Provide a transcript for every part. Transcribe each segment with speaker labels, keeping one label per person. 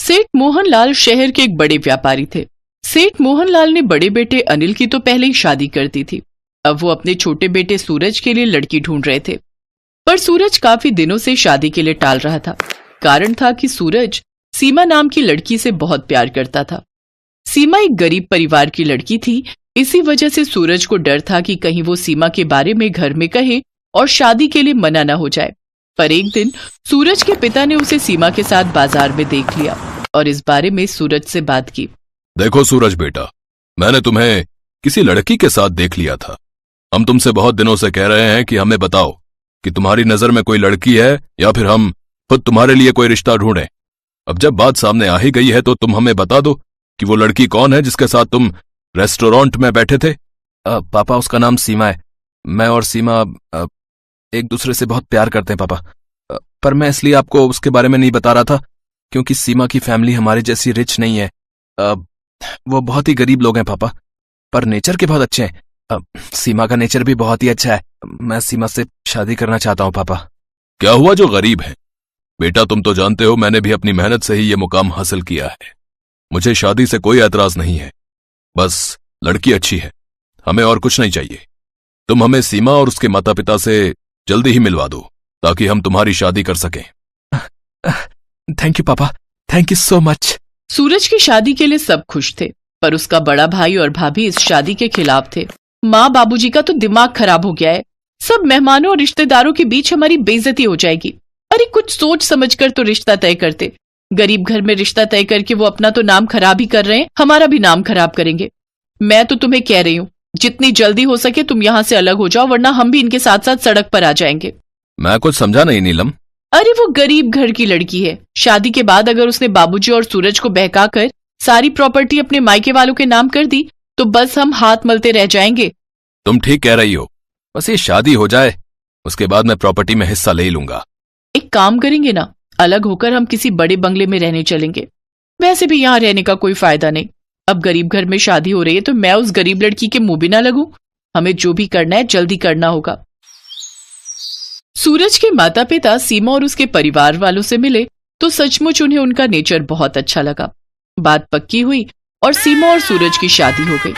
Speaker 1: सेठ मोहनलाल शहर के एक बड़े व्यापारी थे। सेठ मोहनलाल ने बड़े बेटे अनिल की तो पहले ही शादी कर दी थी। अब वो अपने छोटे बेटे सूरज के लिए लड़की ढूंढ रहे थे, पर सूरज काफी दिनों से शादी के लिए टाल रहा था। कारण था कि सूरज सीमा नाम की लड़की से बहुत प्यार करता था। सीमा एक गरीब परिवार की लड़की थी, इसी वजह से सूरज को डर था कि कहीं वो सीमा के बारे में घर में कहे और शादी के लिए मना न हो जाए। पर एक दिन सूरज के पिता ने उसे सीमा के साथ बाजार में देख लिया और इस बारे में सूरज से बात की।
Speaker 2: देखो सूरज बेटा, मैंने तुम्हें किसी लड़की के साथ देख लिया था। हम तुमसे बहुत दिनों से कह रहे हैं कि हमें बताओ कि तुम्हारी नजर में कोई लड़की है या फिर हम खुद तुम्हारे लिए कोई रिश्ता ढूंढें। अब जब बात सामने आ ही गई है तो तुम हमें बता दो कि वो लड़की कौन है जिसके साथ तुम रेस्टोरेंट में बैठे थे।
Speaker 3: पापा, उसका नाम सीमा है। मैं और सीमा एक दूसरे से बहुत प्यार करते हैं पापा। पर मैं इसलिए आपको उसके बारे में नहीं बता रहा था क्योंकि सीमा की फैमिली हमारी जैसी रिच नहीं है। वो बहुत ही गरीब लोग हैं पापा, पर नेचर के बहुत अच्छे हैं। सीमा का नेचर भी बहुत ही अच्छा है। मैं सीमा से शादी करना चाहता हूँ पापा।
Speaker 2: क्या हुआ जो गरीब है? बेटा तुम तो जानते हो मैंने भी अपनी मेहनत से ही ये मुकाम हासिल किया है। मुझे शादी से कोई ऐतराज नहीं है, बस लड़की अच्छी है, हमें और कुछ नहीं चाहिए। तुम हमें सीमा और उसके माता पिता से जल्दी ही मिलवा दो ताकि हम तुम्हारी शादी कर सकें।
Speaker 3: थैंक यू पापा, थैंक यू सो मच।
Speaker 1: सूरज की शादी के लिए सब खुश थे, पर उसका बड़ा भाई और भाभी इस शादी के खिलाफ थे। माँ बाबूजी का तो दिमाग खराब हो गया है। सब मेहमानों और रिश्तेदारों के बीच हमारी बेइज्जती हो जाएगी। अरे कुछ सोच समझकर तो रिश्ता तय करते। गरीब घर में रिश्ता तय करके वो अपना तो नाम खराब ही कर रहे हैं, हमारा भी नाम खराब करेंगे। मैं तो तुम्हें कह रही हूँ, जितनी जल्दी हो सके तुम यहाँ से अलग हो जाओ, वरना हम भी इनके साथ साथ सड़क पर आ जाएंगे।
Speaker 2: मैं कुछ समझा नहीं नीलम।
Speaker 1: अरे वो गरीब घर की लड़की है। शादी के बाद अगर उसने बाबूजी और सूरज को बहकाकर सारी प्रॉपर्टी अपने मायके वालों के नाम कर दी तो बस हम हाथ मलते रह जाएंगे।
Speaker 2: तुम ठीक कह रही हो, बस ये शादी हो जाए उसके बाद मैं प्रॉपर्टी में हिस्सा ले लूंगा।
Speaker 1: एक काम करेंगे ना, अलग होकर हम किसी बड़े बंगले में रहने चलेंगे। वैसे भी यहाँ रहने का कोई फायदा नहीं। अब गरीब घर में शादी हो रही है तो मैं उस गरीब लड़की के मुंह भी ना लगूं। हमें जो भी करना है जल्दी करना होगा। सूरज के माता पिता सीमा और उसके परिवार वालों से मिले तो सचमुच उन्हें उनका नेचर बहुत अच्छा लगा। बात पक्की हुई और सीमा और सूरज की शादी हो गई।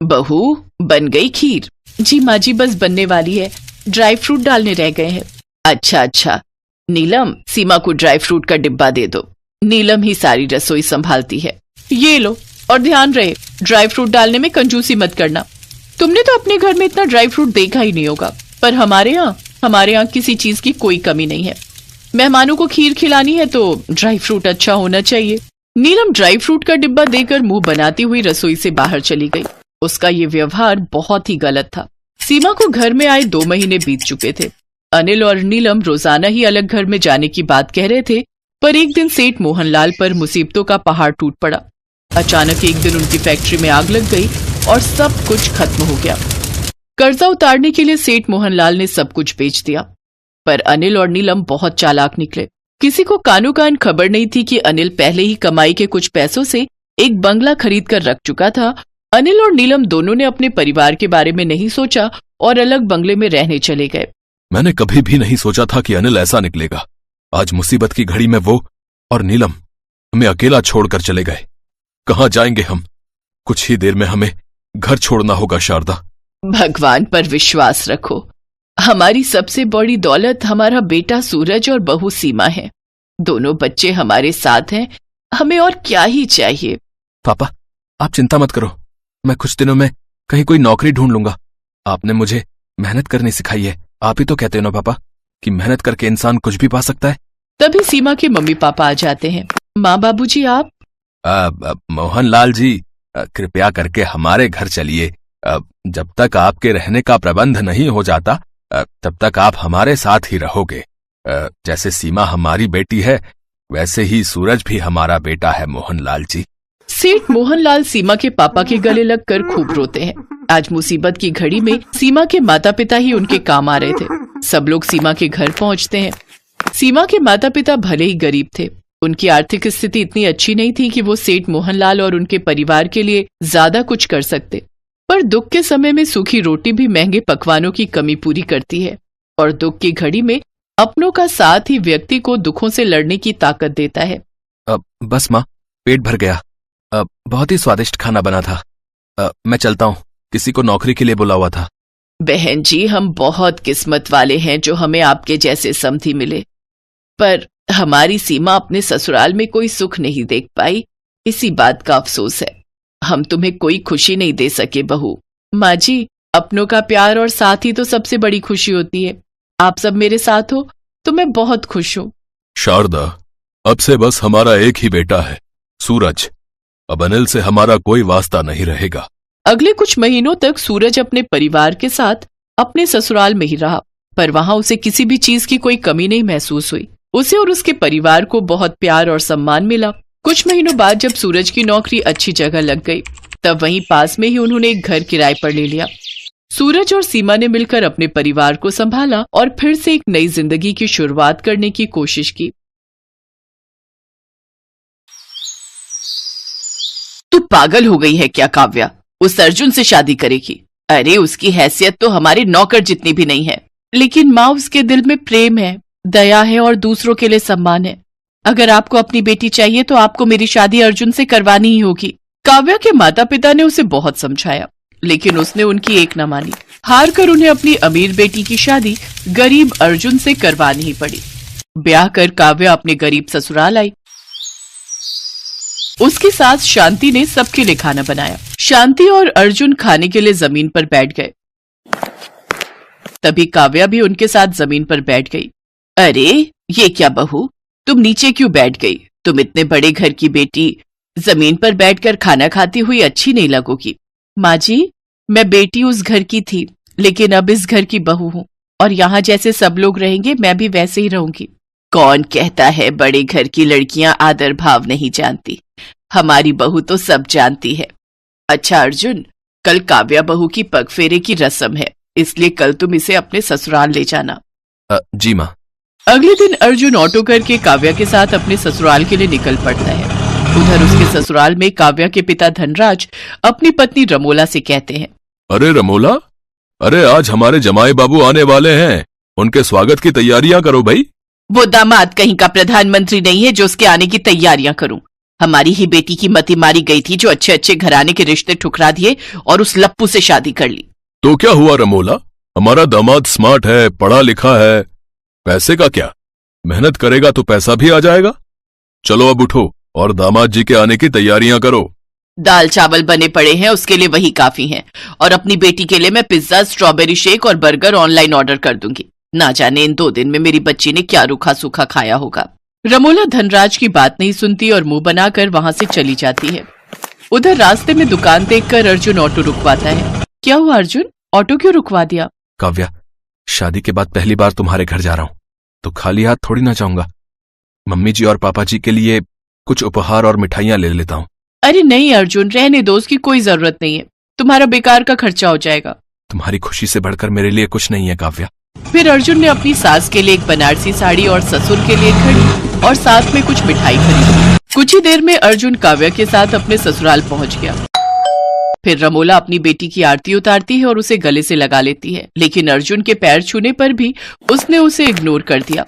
Speaker 1: बहू, बन गई खीर? जी माँ जी, बस बनने वाली है, ड्राई फ्रूट डालने रह गए हैं। अच्छा, नीलम सीमा को ड्राई फ्रूट का डिब्बा दे दो। नीलम ही सारी रसोई संभालती है। ये लो, और ध्यान रहे ड्राई फ्रूट डालने में कंजूसी मत करना। तुमने तो अपने घर में इतना ड्राई फ्रूट देखा ही नहीं होगा, पर हमारे यहाँ किसी चीज की कोई कमी नहीं है। मेहमानों को खीर खिलानी है तो ड्राई फ्रूट अच्छा होना चाहिए। नीलम ड्राई फ्रूट का डिब्बा देकर मुंह बनाती हुई रसोई से बाहर चली गई। उसका ये व्यवहार बहुत ही गलत था। सीमा को घर में आए 2 महीने बीत चुके थे। अनिल और नीलम रोजाना ही अलग घर में जाने की बात कह रहे थे, पर एक दिन सेठ मोहनलाल पर मुसीबतों का पहाड़ टूट पड़ा। अचानक एक दिन उनकी फैक्ट्री में आग लग गई और सब कुछ खत्म हो गया। कर्जा उतारने के लिए सेठ मोहनलाल ने सब कुछ बेच दिया। पर अनिल और नीलम बहुत चालाक निकले। किसी को कानो कान खबर नहीं थी कि अनिल पहले ही कमाई के कुछ पैसों से एक बंगला खरीद कर रख चुका था। अनिल और नीलम दोनों ने अपने परिवार के बारे में नहीं सोचा और अलग बंगले में रहने चले गए।
Speaker 2: मैंने कभी भी नहीं सोचा था कि अनिल ऐसा निकलेगा। आज मुसीबत की घड़ी में वो और नीलम हमें अकेला छोड़कर चले गए। कहाँ जाएंगे हम? कुछ ही देर में हमें घर छोड़ना होगा। शारदा,
Speaker 1: भगवान पर विश्वास रखो। हमारी सबसे बड़ी दौलत हमारा बेटा सूरज और बहू सीमा है। दोनों बच्चे हमारे साथ हैं, हमें और क्या ही चाहिए।
Speaker 3: पापा, आप चिंता मत करो, मैं कुछ दिनों में कहीं कोई नौकरी ढूंढ लूंगा। आपने मुझे मेहनत करनी सिखाई है। आप ही तो कहते हो ना पापा कि मेहनत करके इंसान कुछ भी पा सकता है।
Speaker 1: तभी सीमा के मम्मी पापा आ जाते हैं। माँ बाबूजी आप?
Speaker 2: मोहनलाल जी, कृपया करके हमारे घर चलिए। जब तक आपके रहने का प्रबंध नहीं हो जाता तब तक आप हमारे साथ ही रहोगे। जैसे सीमा हमारी बेटी है वैसे ही सूरज भी हमारा बेटा है मोहनलाल जी।
Speaker 1: सेठ मोहनलाल सीमा के पापा के गले लगकर खूब रोते हैं। आज मुसीबत की घड़ी में सीमा के माता पिता ही उनके काम आ रहे थे। सब लोग सीमा के घर पहुंचते हैं। सीमा के माता पिता भले ही गरीब थे, उनकी आर्थिक स्थिति इतनी अच्छी नहीं थी कि वो सेठ मोहनलाल और उनके परिवार के लिए ज्यादा कुछ कर सकते। पर दुख के समय में सूखी रोटी भी महंगे पकवानों की कमी पूरी करती है, और दुख की घड़ी में अपनों का साथ ही व्यक्ति को दुखों से लड़ने की ताकत देता है।
Speaker 3: बस माँ, पेट भर गया। बहुत ही स्वादिष्ट खाना बना था। मैं चलता हूँ, किसी को नौकरी के लिए बुला हुआ था।
Speaker 1: बहन जी, हम बहुत किस्मत वाले हैं जो हमें आपके जैसे समधी मिले, पर हमारी सीमा अपने ससुराल में कोई सुख नहीं देख पाई, इसी बात का अफसोस है। हम तुम्हें कोई खुशी नहीं दे सके बहू। माँ जी, अपनों का प्यार और साथ ही तो सबसे बड़ी खुशी होती है। आप सब मेरे साथ हो तो मैं बहुत खुश हूँ।
Speaker 2: शारदा, अब से बस हमारा एक ही बेटा है, सूरज। अब अनिल से हमारा कोई वास्ता नहीं रहेगा।
Speaker 1: अगले कुछ महीनों तक सूरज अपने परिवार के साथ अपने ससुराल में ही रहा, पर वहां उसे किसी भी चीज की कोई कमी नहीं महसूस हुई। उसे और उसके परिवार को बहुत प्यार और सम्मान मिला। कुछ महीनों बाद जब सूरज की नौकरी अच्छी जगह लग गई, तब वहीं पास में ही उन्होंने एक घर किराए पर ले लिया। सूरज और सीमा ने मिलकर अपने परिवार को संभाला और फिर से एक नई जिंदगी की शुरुआत करने की कोशिश की। तू पागल हो गई है क्या काव्या? उस अर्जुन से शादी करेगी? अरे उसकी हैसियत तो हमारे नौकर जितनी भी नहीं है। लेकिन माँ, उसके दिल में प्रेम है, दया है और दूसरों के लिए सम्मान है। अगर आपको अपनी बेटी चाहिए तो आपको मेरी शादी अर्जुन से करवानी ही होगी। काव्या के माता पिता ने उसे बहुत समझाया, लेकिन उसने उनकी एक न मानी। हार कर उन्हें अपनी अमीर बेटी की शादी गरीब अर्जुन से करवानी ही पड़ी। ब्याह कर काव्या अपने गरीब ससुराल आई। उसकी सास शांति ने सबके लिए खाना बनाया। शांति और अर्जुन खाने के लिए जमीन पर बैठ गए। तभी काव्या भी उनके साथ जमीन पर बैठ गई। अरे ये क्या बहू, तुम नीचे क्यों बैठ गई? तुम इतने बड़े घर की बेटी जमीन पर बैठकर खाना खाती हुई अच्छी नहीं लगोगी। माँ जी, मैं बेटी उस घर की थी, लेकिन अब इस घर की बहू हूँ और यहाँ जैसे सब लोग रहेंगे मैं भी वैसे ही रहूंगी। कौन कहता है बड़े घर की लड़कियां आदर भाव नहीं जानती? हमारी बहू तो सब जानती है। अच्छा अर्जुन, कल काव्या बहू की पग फेरे की रस्म है, इसलिए कल तुम इसे अपने ससुराल ले जाना।
Speaker 3: जी माँ।
Speaker 1: अगले दिन अर्जुन ऑटो करके काव्या के साथ अपने ससुराल के लिए निकल पड़ता है। उधर उसके ससुराल में काव्या के पिता धनराज अपनी पत्नी रमोला से कहते हैं,
Speaker 2: अरे रमोला, अरे आज हमारे जमाई बाबू आने वाले हैं, उनके स्वागत की तैयारियां करो भाई।
Speaker 1: वो दामाद कहीं का प्रधानमंत्री नहीं है जो उसके आने की तैयारियां करूं। हमारी ही बेटी की मति मारी गई थी जो अच्छे अच्छे घराने के रिश्ते ठुकरा दिए और उस लप्पू से शादी कर ली।
Speaker 2: तो क्या हुआ रमोला, हमारा दामाद स्मार्ट है, पढ़ा लिखा है, पैसे का क्या, मेहनत करेगा तो पैसा भी आ जाएगा। चलो अब उठो और दामाद जी के आने की तैयारियां करो।
Speaker 1: दाल चावल बने पड़े हैं, उसके लिए वही काफी है। और अपनी बेटी के लिए मैं पिज्जा, स्ट्रॉबेरी शेक और बर्गर ऑनलाइन ऑर्डर कर दूंगी। ना जाने इन 2 दिन में मेरी बच्ची ने क्या रूखा सूखा खाया होगा। रमोला धनराज की बात नहीं सुनती और मुंह बनाकर वहां से चली जाती है। उधर रास्ते में दुकान देखकर अर्जुन ऑटो रुकवाता है। क्या हुआ अर्जुन, ऑटो क्यों रुकवा दिया?
Speaker 3: काव्या, शादी के बाद पहली बार तुम्हारे घर जा रहा हूँ, तो खाली हाथ थोड़ी ना जाऊंगा। मम्मी जी और पापा जी के लिए कुछ उपहार और मिठाइयां ले लेता हूँ।
Speaker 1: अरे नहीं अर्जुन, रहने दो, उसकी कोई जरूरत नहीं है। तुम्हारा बेकार का खर्चा हो जाएगा।
Speaker 3: तुम्हारी खुशी से बढ़कर मेरे लिए कुछ नहीं है काव्या।
Speaker 1: फिर अर्जुन ने अपनी सास के लिए एक बनारसी साड़ी और ससुर के लिए घड़ी और साथ में कुछ मिठाई खरीदी। कुछ ही देर में अर्जुन काव्या के साथ अपने ससुराल पहुंच गया। फिर रमोला अपनी बेटी की आरती उतारती है और उसे गले से लगा लेती है, लेकिन अर्जुन के पैर छूने पर भी उसने उसे इग्नोर कर दिया।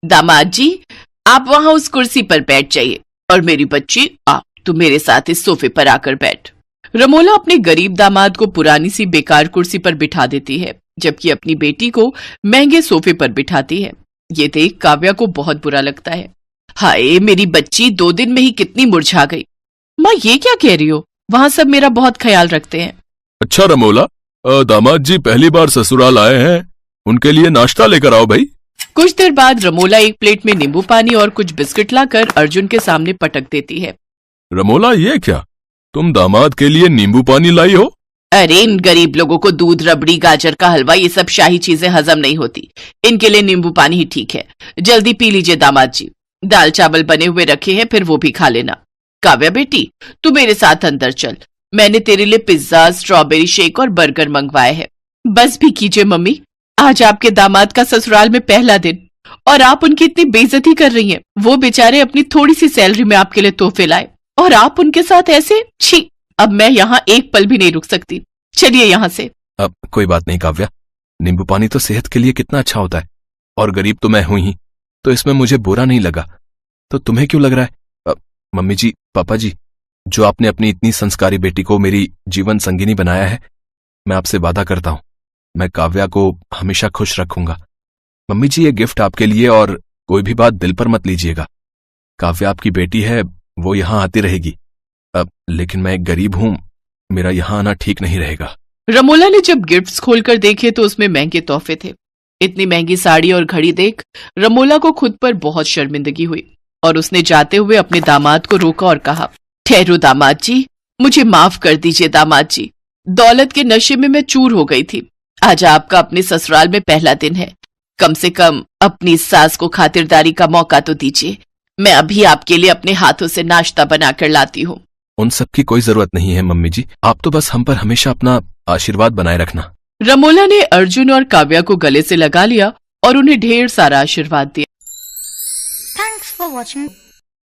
Speaker 1: दामाद जी, आप वहां उस कुर्सी पर बैठ जाइए और मेरी बच्ची, आप तू मेरे साथ इस सोफे पर आकर बैठ। रमोला अपने गरीब दामाद को पुरानी सी बेकार कुर्सी पर बिठा देती है, जबकि अपनी बेटी को महंगे सोफे पर बिठाती है। ये देख काव्या को बहुत बुरा लगता है। हाय, मेरी बच्ची 2 दिन में ही कितनी मुरझा गई। माँ, ये क्या कह रही हो? वहां सब मेरा बहुत ख्याल रखते हैं।
Speaker 2: अच्छा रमोला, दामाद जी पहली बार ससुराल आए हैं, उनके लिए नाश्ता लेकर आओ भाई।
Speaker 1: कुछ देर बाद रमोला एक प्लेट में नींबू पानी और कुछ बिस्किट लाकर अर्जुन के सामने पटक देती है।
Speaker 2: रमोला, ये क्या, तुम दामाद के लिए नींबू पानी लाई हो?
Speaker 1: अरे इन गरीब लोगों को दूध, रबड़ी, गाजर का हलवा, ये सब शाही चीजें हजम नहीं होती। इनके लिए नींबू पानी ही ठीक है। जल्दी पी लीजिए दामाद जी। दाल चावल बने हुए रखे हैं, फिर वो भी खा लेना। काव्या बेटी, तू मेरे साथ अंदर चल। मैंने तेरे लिए पिज्जा, स्ट्रॉबेरी शेक और बर्गर मंगवाए हैं। बस भी कीजिए मम्मी, आज आपके दामाद का ससुराल में पहला दिन और आप उनकी इतनी बेइज्जती कर रही हैं। वो बेचारे अपनी थोड़ी सी सैलरी में आपके लिए तोहफे लाए और आप उनके साथ ऐसे। छी, अब मैं यहाँ एक पल भी नहीं रुक सकती। चलिए यहाँ से।
Speaker 3: अब कोई बात नहीं काव्या, नींबू पानी तो सेहत के लिए कितना अच्छा होता है और गरीब तो मैं हूं ही, तो इसमें मुझे बुरा नहीं लगा। तो तुम्हें क्यों लग रहा है? मम्मी जी, पापा जी, जो आपने अपनी इतनी संस्कारी बेटी को मेरी जीवन संगिनी बनाया है, मैं आपसे वादा करता हूं, मैं काव्या को हमेशा खुश रखूंगा। मम्मी जी, ये गिफ्ट आपके लिए, और कोई भी बात दिल पर मत लीजिएगा। काव्या आपकी बेटी है, वो यहां आती रहेगी। लेकिन मैं एक गरीब हूं, मेरा यहां आना ठीक नहीं रहेगा।
Speaker 1: रमोला ने जब गिफ्ट्स खोलकर देखे तो उसमें महंगे तोहफे थे। इतनी महंगी साड़ी और घड़ी देख रमोला को खुद पर बहुत शर्मिंदगी हुई और उसने जाते हुए अपने दामाद को रोका और कहा, ठहरो दामाद जी, मुझे माफ कर दीजिए दामाद जी, दौलत के नशे में मैं चूर हो गई थी। आज आपका अपने ससुराल में पहला दिन है, कम से कम अपनी सास को खातिरदारी का मौका तो दीजिए। मैं अभी आपके लिए अपने हाथों से नाश्ता बनाकर लाती हूँ।
Speaker 3: उन सब की कोई जरूरत नहीं है मम्मी जी, आप तो बस हम पर हमेशा अपना आशीर्वाद बनाए रखना।
Speaker 1: रमोला ने अर्जुन और काव्या को गले से लगा लिया और उन्हें ढेर सारा आशीर्वाद दिया।
Speaker 4: Thanks for watching.